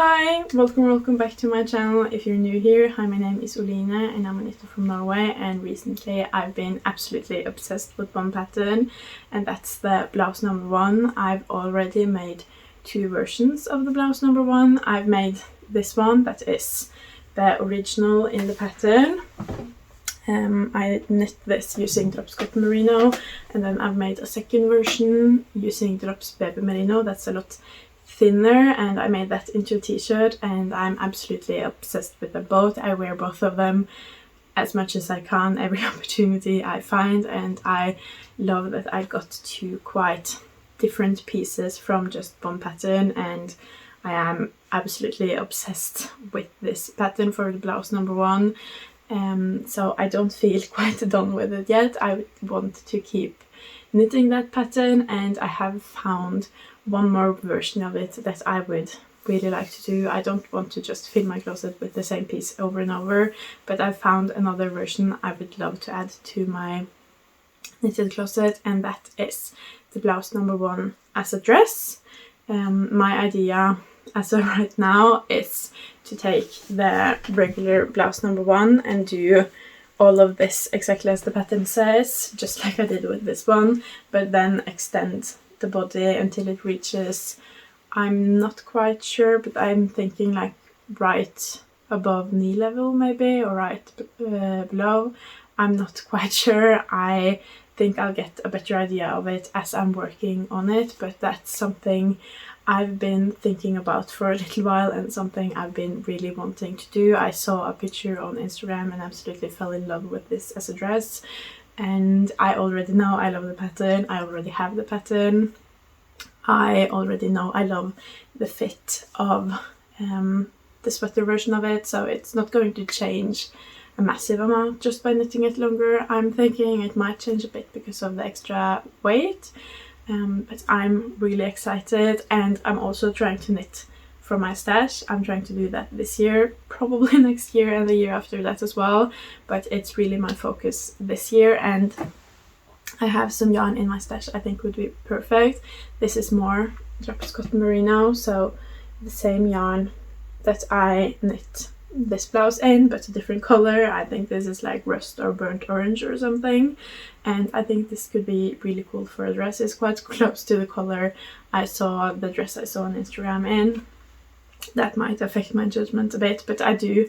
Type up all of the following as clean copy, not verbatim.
Hi, welcome back to my channel. If you're new here, hi, my name is Oline and I'm a knitter from Norway, and recently I've been absolutely obsessed with one pattern, and that's the blouse number 1. I've already made 2 versions of the blouse number 1. I've made this one that is the original in the pattern. I knit this using drops cotton merino, and then I've made a second version using drops baby merino that's a lot thinner, and I made that into a t-shirt, and I'm absolutely obsessed with them both. I wear both of them as much as I can, every opportunity I find, and I love that I got 2 quite different pieces from just one pattern, and I am absolutely obsessed with this pattern for the blouse number 1. So I don't feel quite done with it yet. I want to keep knitting that pattern, and I have found one more version of it that I would really like to do. I don't want to just fill my closet with the same piece over and over, but I've found another version I would love to add to my knitted closet, and that is the blouse number 1 as a dress. My idea as of right now is to take the regular blouse number 1 and do all of this exactly as the pattern says, just like I did with this one, but then extend the body until it reaches, I'm not quite sure, but I'm thinking like right above knee level maybe, or right below. I'm not quite sure. I think I'll get a better idea of it as I'm working on it, but that's something I've been thinking about for a little while and something I've been really wanting to do. I saw a picture on Instagram and absolutely fell in love with this as a dress, and I already know I love the pattern. I already have the pattern. I already know I love the fit of the sweater version of it, so it's not going to change a massive amount just by knitting it longer. I'm thinking it might change a bit because of the extra weight, but I'm really excited, and I'm also trying to knit from my stash. I'm trying to do that this year, probably next year and the year after that as well, but it's really my focus this year, and I have some yarn in my stash I think would be perfect. This is more drops cotton merino, so the same yarn that I knit this blouse in, but a different color. I think this is like rust or burnt orange or something, and I think this could be really cool for a dress. It's quite close to the color I saw the dress I saw on Instagram in. That might affect my judgment a bit, but I do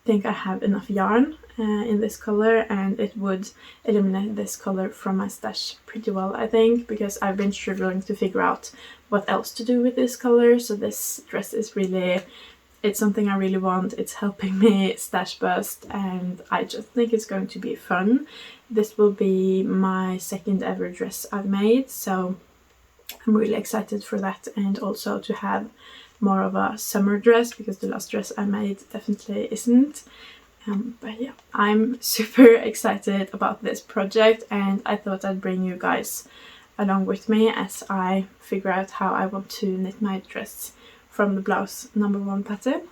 think I have enough yarn in this color, and it would eliminate this color from my stash pretty well, I think, because I've been struggling to figure out what else to do with this color. So this dress is really, it's something I really want. It's helping me stash bust, and I just think it's going to be fun. This will be my 2nd ever dress I've made, so I'm really excited for that, and also to have more of a summer dress, because the last dress I made definitely isn't. But yeah, I'm super excited about this project, and I thought I'd bring you guys along with me as I figure out how I want to knit my dress from the blouse number 1 pattern.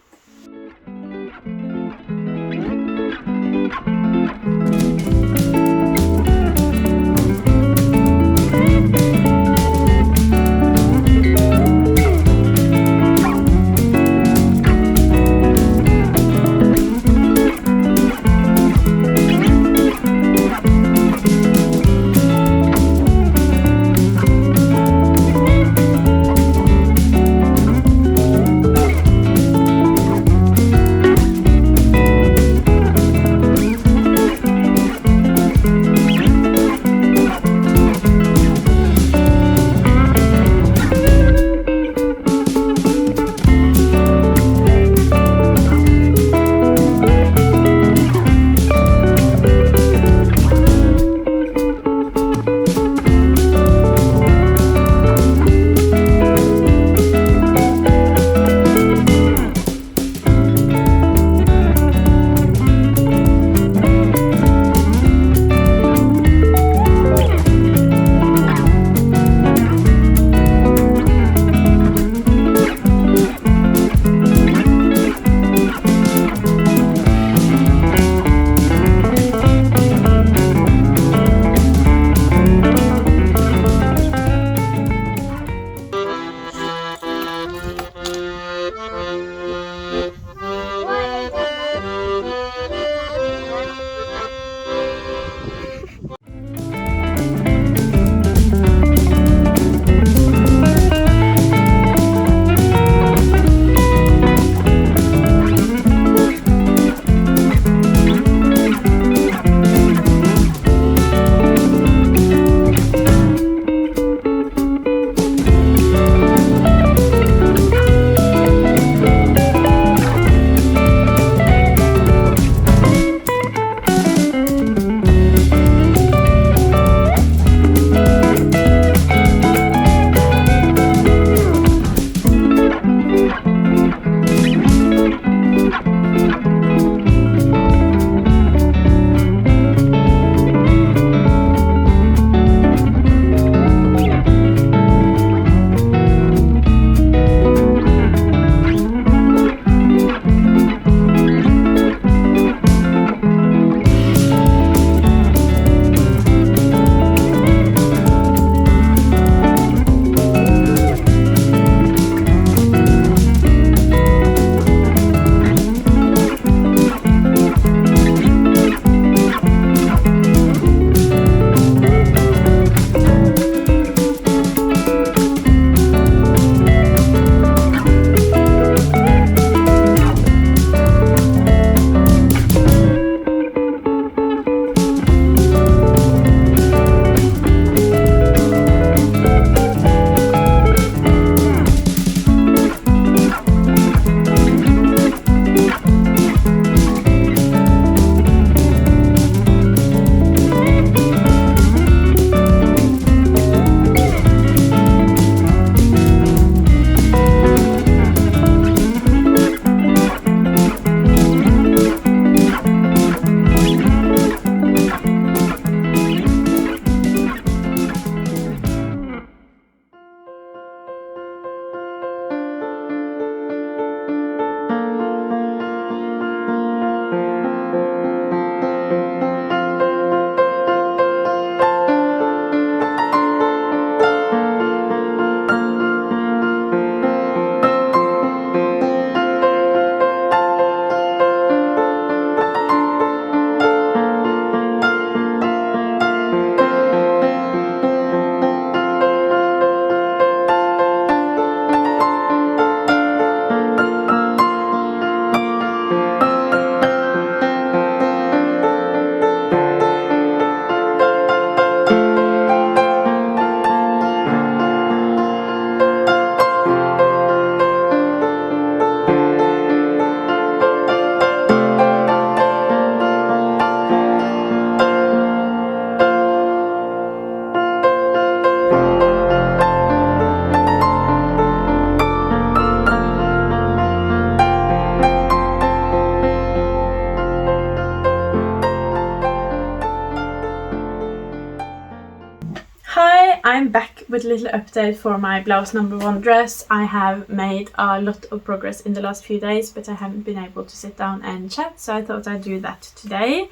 with a little update for my blouse number 1 dress. I have made a lot of progress in the last few days, but I haven't been able to sit down and chat, so I thought I'd do that today.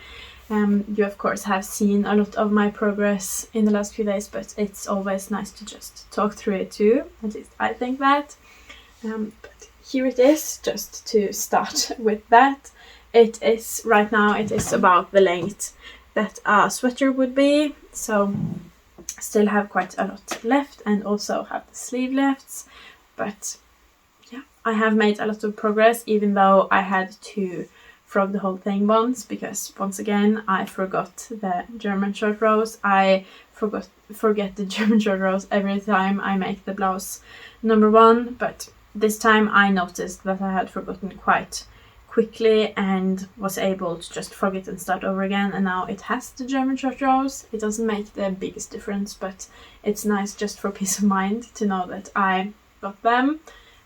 You of course have seen a lot of my progress in the last few days, but it's always nice to just talk through it too, at least I think that. But here it is, just to start with that. It is, right now it is about the length that a sweater would be, so still have quite a lot left and also have the sleeve lefts, but yeah, I have made a lot of progress, even though I had to frog the whole thing once, because once again I forgot the German short rows. I forget the German short rows every time I make the blouse number 1, but this time I noticed that I had forgotten quite quickly and was able to just frog it and start over again, and now it has the German short rows. It doesn't make the biggest difference, but it's nice just for peace of mind to know that I got them.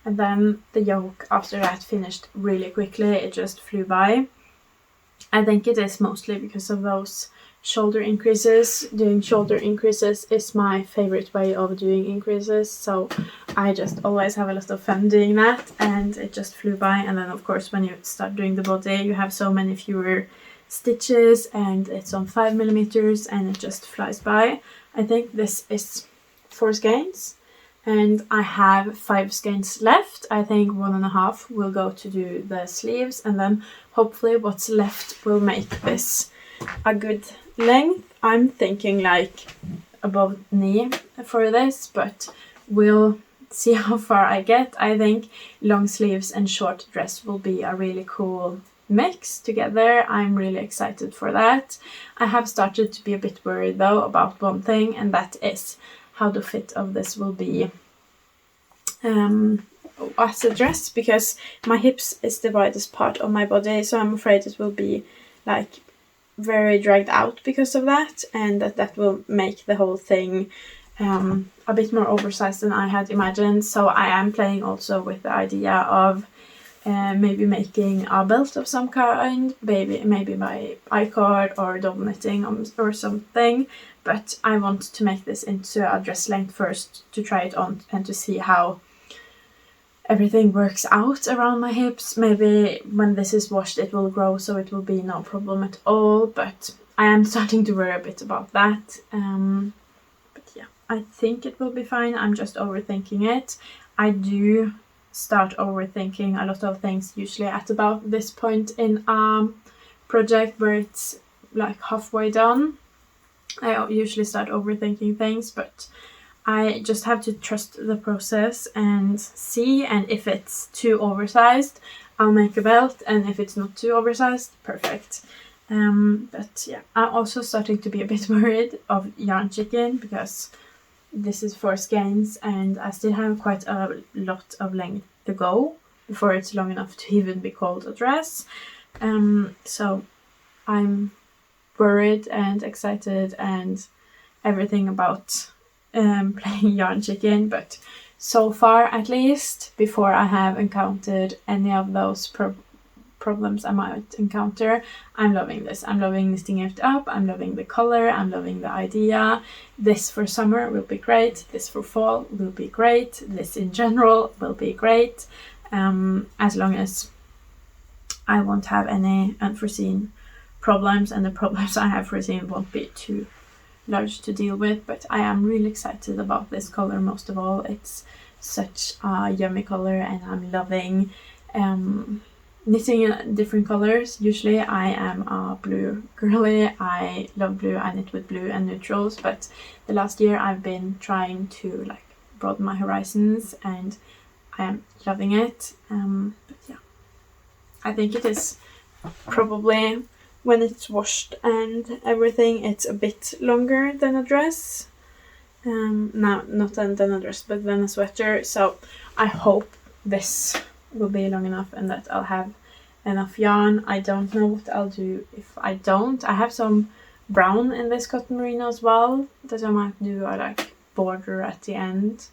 And then the yoke after that finished really quickly, it just flew by. I think it is mostly because of those shoulder increases. Doing shoulder increases is my favorite way of doing increases, so I just always have a lot of fun doing that, and it just flew by. And then of course when you start doing the body, you have so many fewer stitches, and it's on 5mm, and it just flies by. I think this is 4 skeins, and I have 5 skeins left. I think 1.5 will go to do the sleeves, and then hopefully what's left will make this a good length. I'm thinking like above knee for this, but we'll see how far I get. I think long sleeves and short dress will be a really cool mix together. I'm really excited for that. I have started to be a bit worried though about one thing, and that is how the fit of this will be as a dress, because my hips is the widest part of my body, so I'm afraid it will be like very dragged out because of that, and that will make the whole thing a bit more oversized than I had imagined. So I am playing also with the idea of maybe making a belt of some kind, maybe by I-cord or double knitting or something, but I want to make this into a dress length first to try it on and to see how everything works out around my hips. Maybe when this is washed it will grow, so it will be no problem at all, but I am starting to worry a bit about that. But yeah, I think it will be fine. I'm just overthinking it. I do start overthinking a lot of things usually at about this point in a project where it's like halfway done. I usually start overthinking things, but I just have to trust the process and see, and if it's too oversized, I'll make a belt, and if it's not too oversized, perfect. But yeah, I'm also starting to be a bit worried of yarn chicken, because this is 4 skeins and I still have quite a lot of length to go before it's long enough to even be called a dress. So I'm worried and excited and everything about playing yarn chicken, but so far at least, before I have encountered any of those problems I might encounter, I'm loving this. I'm loving knitting it up, I'm loving the color, I'm loving the idea. This for summer will be great, this for fall will be great, this in general will be great, as long as I won't have any unforeseen problems, and the problems I have foreseen won't be too large to deal with. But I am really excited about this color most of all. It's such a yummy color, and I'm loving knitting in different colors. Usually I am a blue girly. I love blue. I knit with blue and neutrals, but the last year I've been trying to like broaden my horizons, and I am loving it. But yeah, I think it is probably, when it's washed and everything, it's a bit longer than a dress. No, not than a dress, but than a sweater. So I hope this will be long enough and that I'll have enough yarn. I don't know what I'll do if I don't. I have some brown in this cotton merino as well that I might do a like border at the end.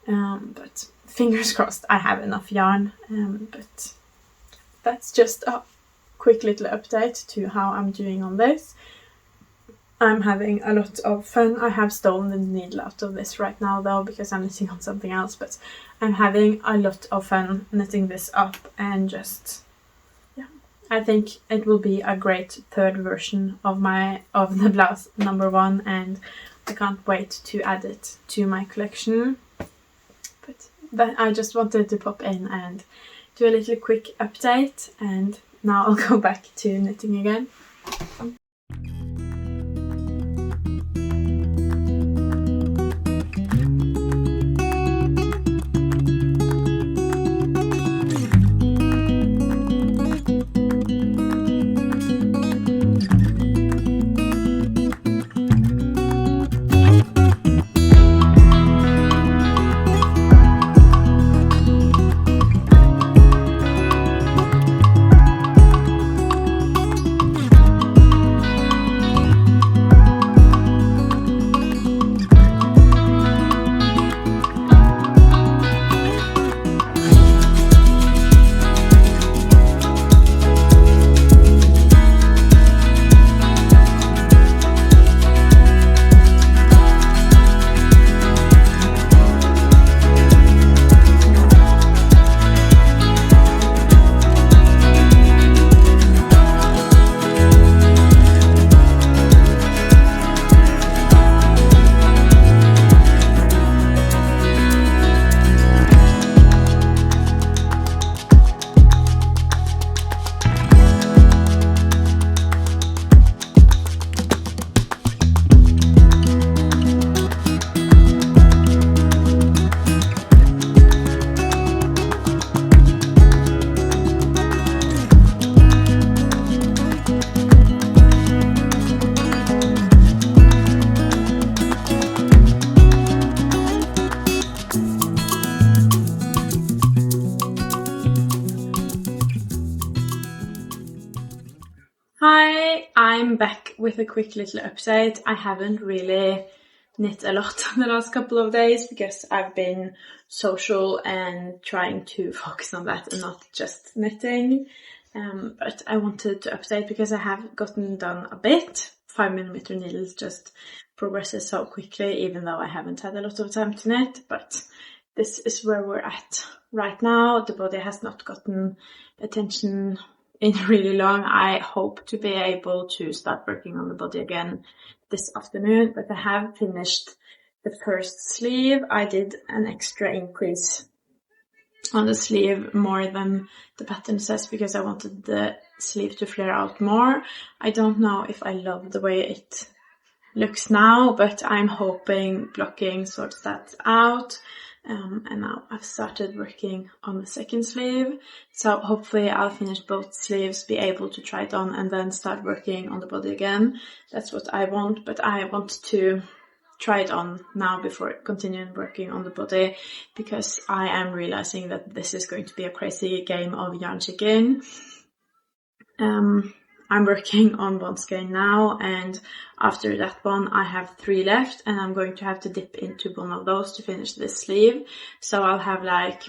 But fingers crossed I have enough yarn. But that's just a quick little update to how I'm doing on this. I'm having a lot of fun. I have stolen the needle out of this right now though, because I'm knitting on something else, but I'm having a lot of fun knitting this up, and just, yeah, I think it will be a great third version of the blouse number 1, and I can't wait to add it to my collection. But I just wanted to pop in and do a little quick update, and now I'll go back to knitting again. Hi, I'm back with a quick little update. I haven't really knit a lot the last couple of days because I've been social and trying to focus on that and not just knitting. But I wanted to update because I have gotten done a bit. 5mm needles just progresses so quickly, even though I haven't had a lot of time to knit. But this is where we're at right now. The body has not gotten attention in really long. I hope to be able to start working on the body again this afternoon, but I have finished the first sleeve. I did an extra increase on the sleeve more than the pattern says because I wanted the sleeve to flare out more. I don't know if I love the way it looks now, but I'm hoping blocking sorts that out. And now I've started working on the second sleeve, so hopefully I'll finish both sleeves, be able to try it on, and then start working on the body again. That's what I want, but I want to try it on now before continuing working on the body, because I am realizing that this is going to be a crazy game of yarn chicken. I'm working on one skein now, and after that one I have 3 left, and I'm going to have to dip into one of those to finish this sleeve. So I'll have like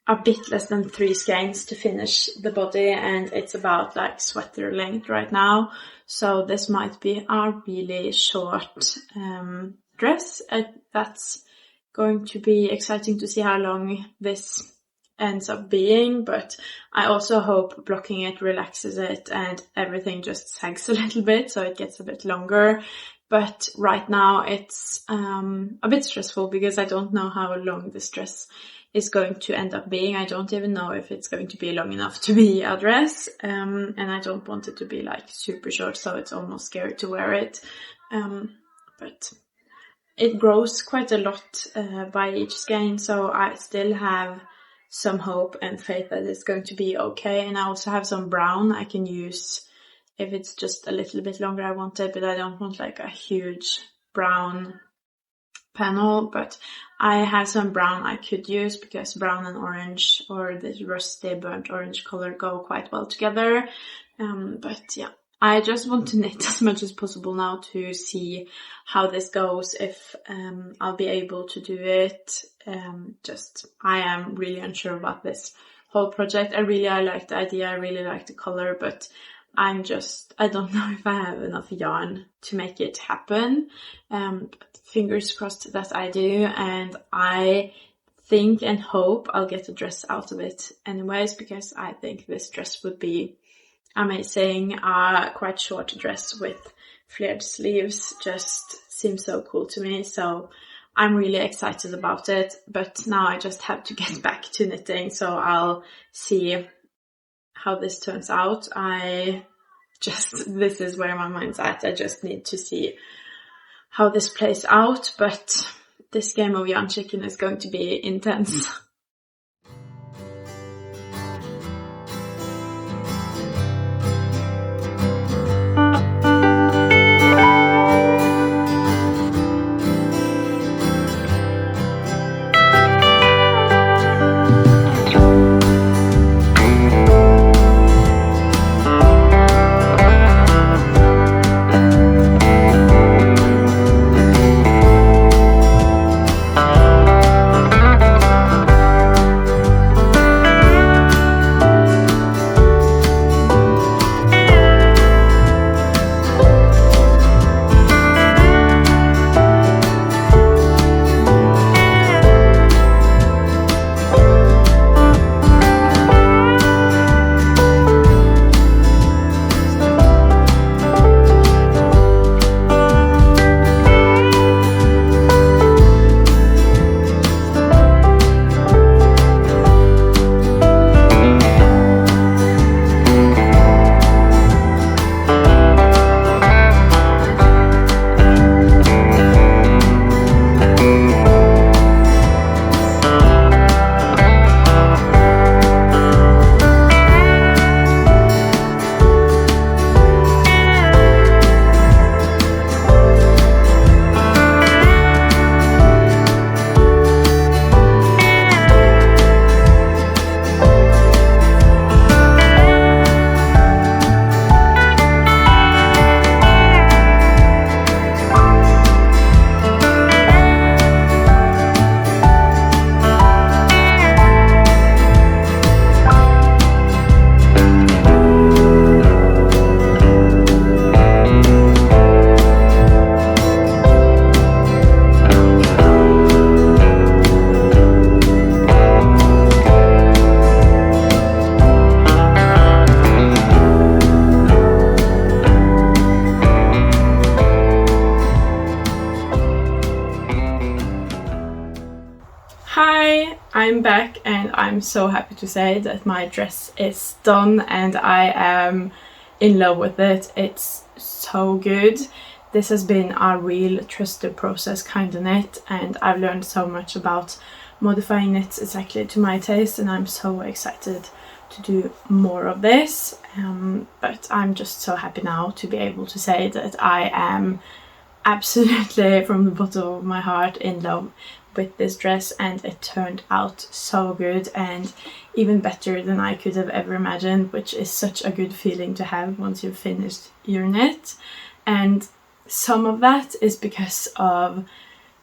a bit less than 3 skeins to finish the body, and it's about like sweater length right now. So this might be a really short dress. That's going to be exciting to see how long this ends up being, but I also hope blocking it relaxes it and everything just sags a little bit so it gets a bit longer. But right now it's a bit stressful because I don't know how long this dress is going to end up being. I don't even know if it's going to be long enough to be a dress, and I don't want it to be like super short, so it's almost scary to wear it. But it grows quite a lot by each skein, so I still have some hope and faith that it's going to be okay. And I also have some brown I can use if it's just a little bit longer I want it, but I don't want like a huge brown panel. But I have some brown I could use because brown and orange, or this rusty burnt orange color, go quite well together. But yeah, I just want to knit as much as possible now to see how this goes, if I'll be able to do it. I am really unsure about this whole project. I like the idea, I really like the color, but I don't know if I have enough yarn to make it happen. But fingers crossed that I do, and I think and hope I'll get a dress out of it anyways, because I think this dress would be amazing. Quite short dress with flared sleeves just seems so cool to me, so I'm really excited about it. But now I just have to get back to knitting, so I'll see how this turns out. This is where my mind's at. I just need to see how this plays out, but this game of yarn chicken is going to be intense. Hi, I'm back and I'm so happy to say that my dress is done and I am in love with it. It's so good. This has been a real trusted process kind of knit, and I've learned so much about modifying knits exactly to my taste, and I'm so excited to do more of this. But I'm just so happy now to be able to say that I am absolutely from the bottom of my heart in love with this dress, and it turned out so good and even better than I could have ever imagined, which is such a good feeling to have once you've finished your knit. And some of that is because of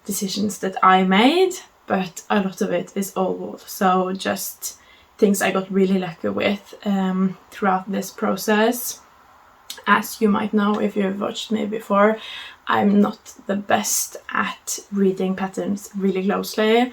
decisions that I made, but a lot of it is also just things I got really lucky with throughout this process. As you might know if you've watched me before, I'm not the best at reading patterns really closely,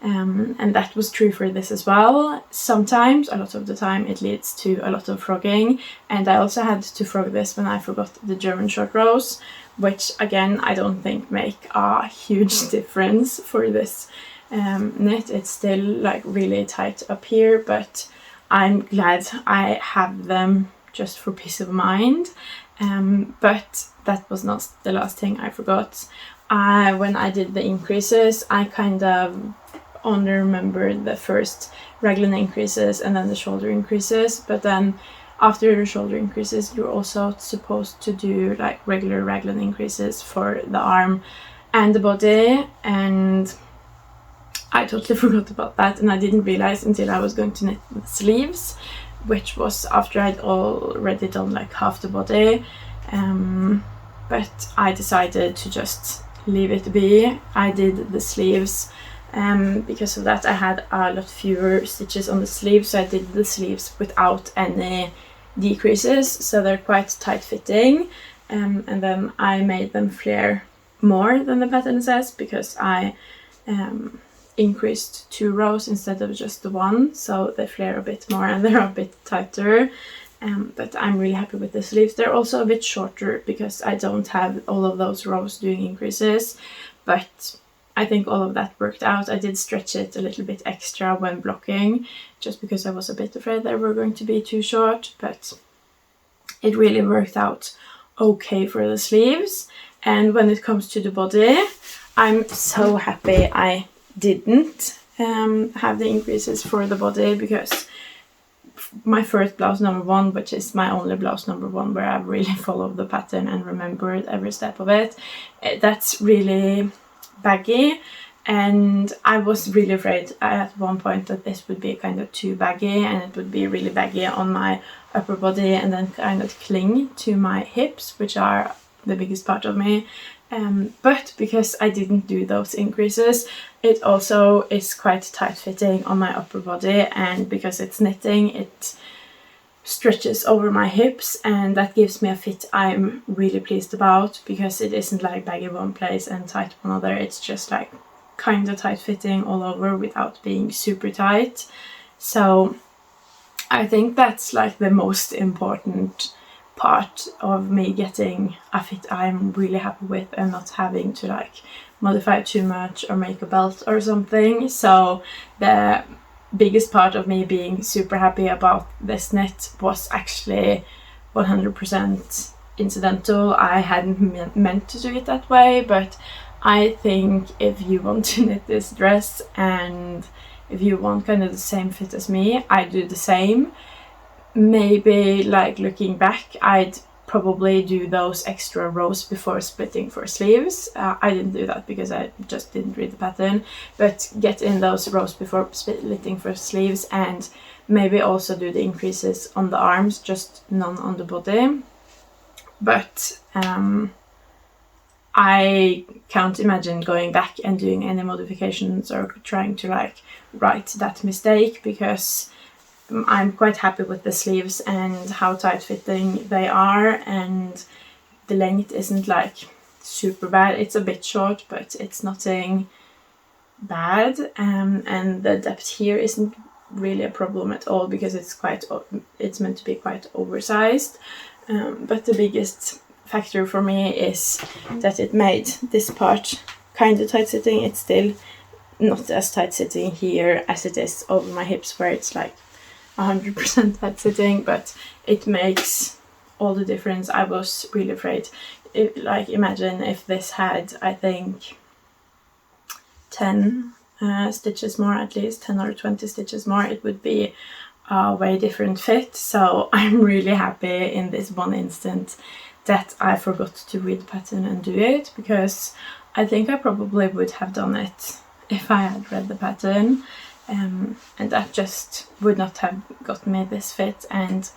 and that was true for this as well. Sometimes, a lot of the time, it leads to a lot of frogging, and I also had to frog this when I forgot the German short rows, which again I don't think make a huge difference for this knit. It's still like really tight up here, but I'm glad I have them just for peace of mind. But that was not the last thing I forgot. When I did the increases, I kind of only remembered the first raglan increases and then the shoulder increases, but then after the shoulder increases you're also supposed to do like regular raglan increases for the arm and the body, and I totally forgot about that, and I didn't realize until I was going to knit the sleeves, which was after I'd already done like half the body. But I decided to just leave it be. I did the sleeves. Because of that I had a lot fewer stitches on the sleeves, so I did the sleeves without any decreases, so they're quite tight fitting, and then I made them flare more than the pattern says because I increased 2 rows instead of just the 1, so they flare a bit more and they're a bit tighter. But I'm really happy with the sleeves. They're also a bit shorter because I don't have all of those rows doing increases, but I think all of that worked out. I did stretch it a little bit extra when blocking, just because I was a bit afraid they were going to be too short, but it really worked out okay for the sleeves. And when it comes to the body, I'm so happy I didn't have the increases for the body, because my first blouse number 1, which is my only blouse number 1 where I really followed the pattern and remembered every step of it, that's really baggy, and I was really afraid at one point that this would be kind of too baggy and it would be really baggy on my upper body and then kind of cling to my hips, which are the biggest part of me. But because I didn't do those increases, it also is quite tight fitting on my upper body, and because it's knitting, it stretches over my hips, and that gives me a fit I'm really pleased about, because it isn't like baggy one place and tight one other. It's just like kind of tight fitting all over without being super tight. So I think that's like the most important part of me getting a fit I'm really happy with and not having to like modify too much or make a belt or something. So the biggest part of me being super happy about this knit was actually 100% incidental. I hadn't meant to do it that way, but I think if you want to knit this dress and if you want kind of the same fit as me, I do the same. Maybe like looking back, I'd probably do those extra rows before splitting for sleeves. I didn't do that because I just didn't read the pattern, but get in those rows before splitting for sleeves, and maybe also do the increases on the arms, just none on the body. But I can't imagine going back and doing any modifications or trying to like right that mistake, because I'm quite happy with the sleeves and how tight fitting they are, and the length isn't like super bad. It's a bit short, but it's nothing bad, and the depth here isn't really a problem at all because it's meant to be quite oversized. But the biggest factor for me is that it made this part kind of tight sitting. It's still not as tight sitting here as it is over my hips, where it's like 100% tight sitting, but it makes all the difference. I was really afraid. Imagine if this had, I think, 10 stitches more, at least 10 or 20 stitches more, it would be a way different fit. So I'm really happy in this one instance that I forgot to read the pattern and do it, because I think I probably would have done it if I had read the pattern. And that just would not have got me this fit, and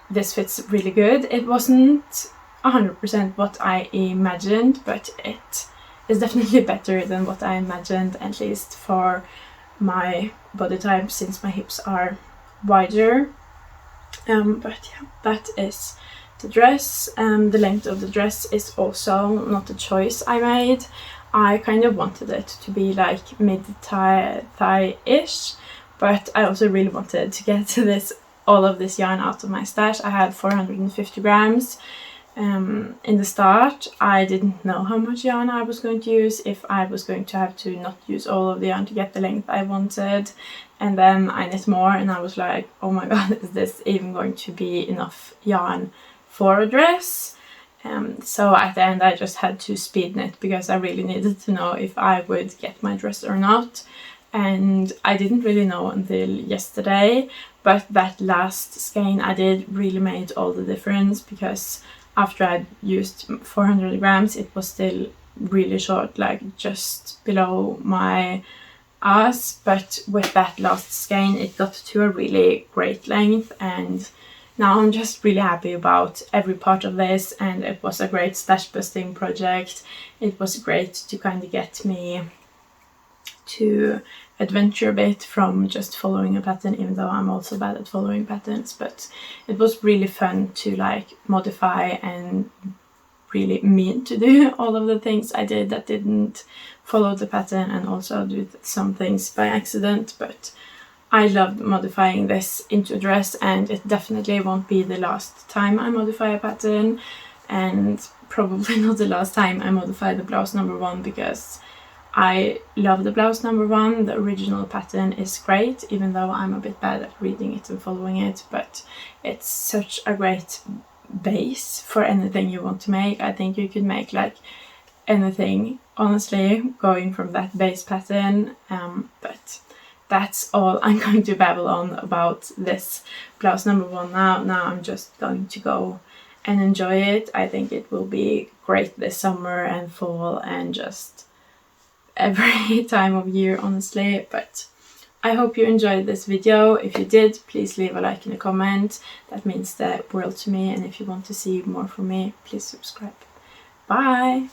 this fits really good. It wasn't 100% what I imagined, but it is definitely better than what I imagined, at least for my body type, since my hips are wider. But yeah, that is the dress. The length of the dress is also not a choice I made. I kind of wanted it to be like mid-thigh-ish, but I also really wanted to get all of this yarn out of my stash. I had 450 grams. In the start, I didn't know how much yarn I was going to use, if I was going to have to not use all of the yarn to get the length I wanted. And then I knit more and I was like, oh my god, is this even going to be enough yarn for a dress? So at the end I just had to speed knit, because I really needed to know if I would get my dress or not. And I didn't really know until yesterday, but that last skein I did really made all the difference, because after I'd used 400 grams it was still really short, like just below my ass, but with that last skein it got to a really great length, and now I'm just really happy about every part of this, and it was a great stash busting project. It was great to kind of get me to adventure a bit from just following a pattern, even though I'm also bad at following patterns. But it was really fun to like modify and really mean to do all of the things I did that didn't follow the pattern, and also do some things by accident. But I loved modifying this into a dress, and it definitely won't be the last time I modify a pattern, and probably not the last time I modify the blouse number 1, because I love the blouse number 1. The original pattern is great, even though I'm a bit bad at reading it and following it, but it's such a great base for anything you want to make. I think you could make like anything, honestly, going from that base pattern. But that's all I'm going to babble on about this blouse number 1 now. Now I'm just going to go and enjoy it. I think it will be great this summer and fall and just every time of year, honestly. But I hope you enjoyed this video. If you did, please leave a like and a comment. That means the world to me. And if you want to see more from me, please subscribe. Bye!